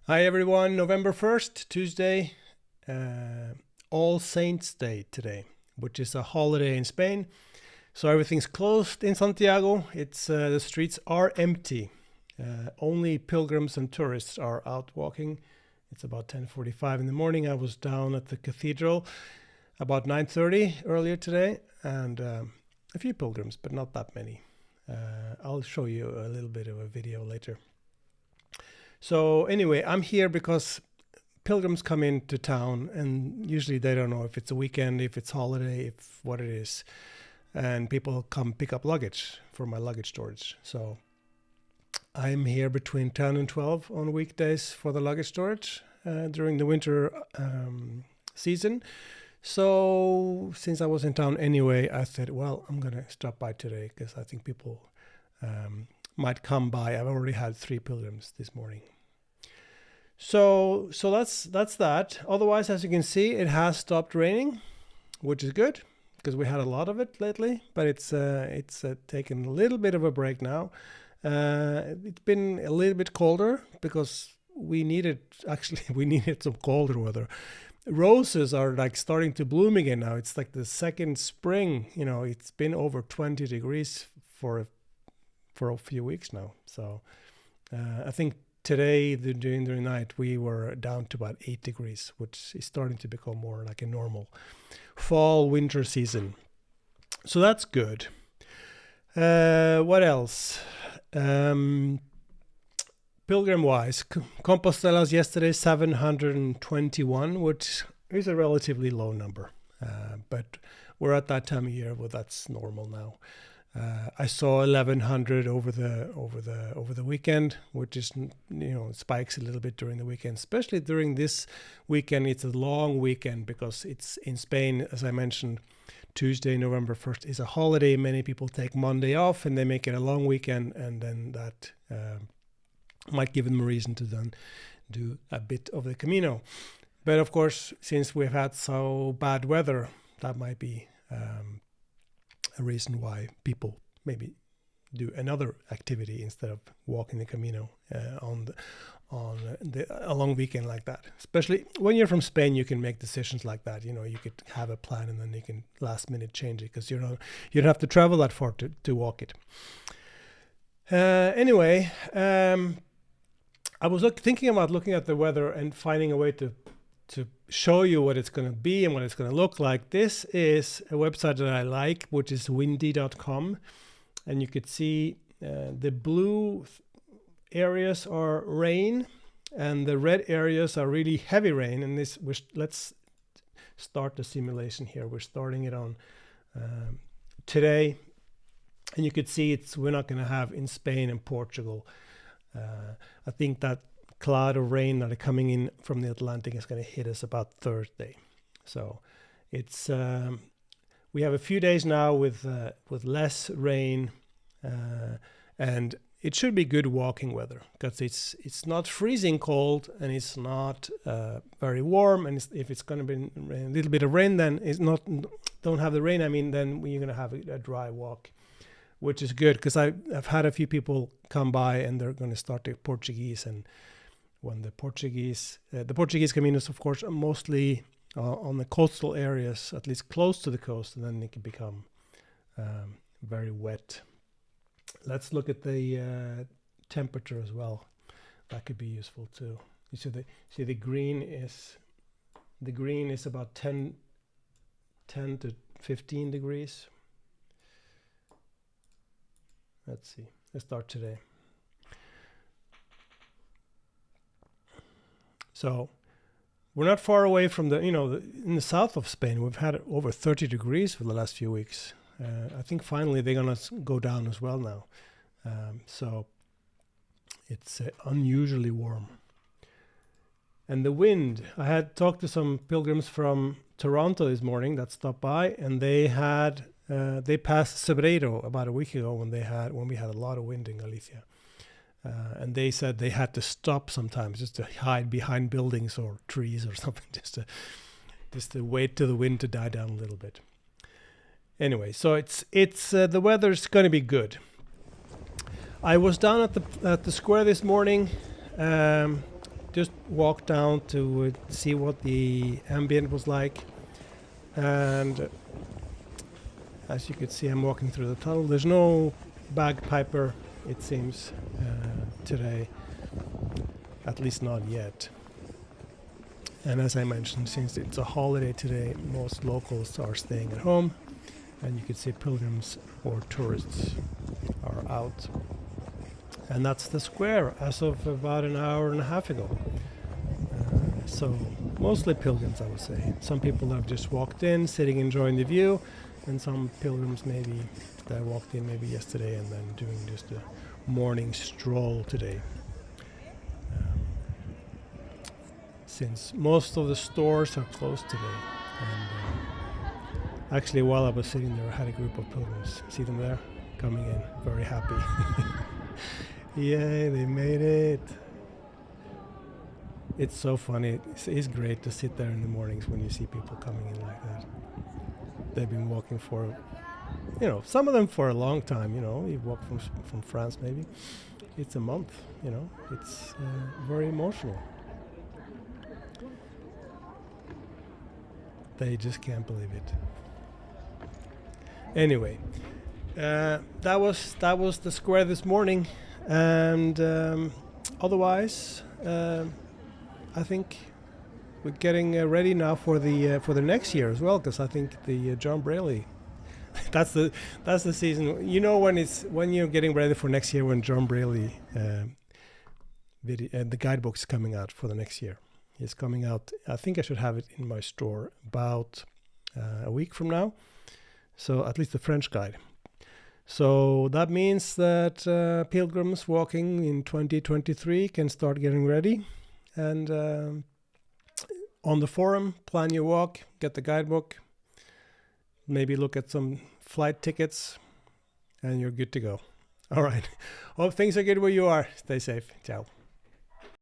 Hi everyone, November 1st, Tuesday, All Saints Day today, which is a holiday in Spain. So everything's closed in Santiago. It's the streets are empty. Only pilgrims and tourists are out walking. It's about 10:45 in the morning. I was down at the cathedral about 9:30 earlier today, and a few pilgrims, but not that many. I'll show you a little bit of a video later. So anyway, I'm here because pilgrims come into town and usually they don't know if it's a weekend, if it's holiday, if what it is. And people come pick up luggage for my luggage storage. So I'm here between 10 and 12 on weekdays for the luggage storage during the winter season. So since I was in town anyway, I said, well, I'm going to stop by today because I think people might come by. I've already had 3 pilgrims this morning. So that's that. Otherwise, as you can see, it has stopped raining, which is good because we had a lot of it lately. But it's taken a little bit of a break now. It's been a little bit colder because we needed some colder weather. Roses are like starting to bloom again now. It's like the second spring. You know, it's been over 20 degrees for a few weeks now. So I think today, during the night, we were down to about 8 degrees, which is starting to become more like a normal fall-winter season. So that's good. What else? Pilgrim-wise, Compostela's yesterday 721, which is a relatively low number, but we're at that time of year where that's normal now. I saw 1,100 over the weekend, which is, spikes a little bit during the weekend, especially during this weekend. It's a long weekend because it's in Spain, as I mentioned. Tuesday, November 1st is a holiday. Many people take Monday off and they make it a long weekend, and then that might give them a reason to then do a bit of the Camino. But of course, since we've had so bad weather, that might be a reason why people maybe do another activity instead of walking the Camino on a long weekend like that. Especially when you're from Spain, you can make decisions like that. You know, you could have a plan and then you can last minute change it because you don't have to travel that far to walk it. Anyway, I was thinking about looking at the weather and finding a way to show you what it's going to be and what it's going to look like. This is a website that I like, which is windy.com. And you could see the blue areas are rain and the red areas are really heavy rain. And let's start the simulation here. We're starting it on today. And you could see we're not going to have in Spain and Portugal. I think that cloud of rain that are coming in from the Atlantic is going to hit us about Thursday. So it's we have a few days now with less rain, and it should be good walking weather because it's not freezing cold and it's not very warm. And if it's going to be a little bit of rain, then don't have the rain. I mean, then you're going to have a dry walk, which is good because I've had a few people come by and they're going to start the Portuguese. And when the Portuguese caminos, of course, are mostly on the coastal areas, at least close to the coast, and then it can become very wet. Let's look at the temperature as well. That could be useful too. You see the green is about 10 to 15 degrees. Let's see. Let's start today. So we're not far away from in the south of Spain, we've had over 30 degrees for the last few weeks. I think finally they're going to go down as well now. So it's unusually warm. And the wind, I had talked to some pilgrims from Toronto this morning that stopped by, and they passed Sebreiro about a week ago when we had a lot of wind in Galicia. And they said they had to stop sometimes just to hide behind buildings or trees or something, just to wait till the wind to die down a little bit. Anyway, so it's the weather's going to be good. I was down at the square this morning just walked down to see what the ambient was like. And as you can see, I'm walking through the tunnel. There's no bagpiper, it seems, today. At least not yet. And as I mentioned, since it's a holiday today, most locals are staying at home. And you can see pilgrims or tourists are out. And that's the square as of about an hour and a half ago. So mostly pilgrims, I would say. Some people have just walked in, sitting, enjoying the view, and some pilgrims maybe that walked in maybe yesterday and then doing just a morning stroll today. Since most of the stores are closed today. And actually, while I was sitting there, I had a group of pilgrims. See them there? Coming in, very happy. Yay, they made it. It's so funny. It's great to sit there in the mornings when you see people coming in like that. They've been walking for, some of them for a long time. You walk from France maybe. It's a month. It's very emotional. They just can't believe it. Anyway, that was the square this morning, and otherwise. I think we're getting ready now for the next year as well, because I think the John Brayley, that's the season. When you're getting ready for next year, when John Brayley the guidebook's coming out for the next year. It's coming out. I think I should have it in my store about a week from now. So at least the French guide. So that means that pilgrims walking in 2023 can start getting ready. And on the forum, plan your walk, get the guidebook, maybe look at some flight tickets, and you're good to go. All right. Hope things are good where you are. Stay safe. Ciao.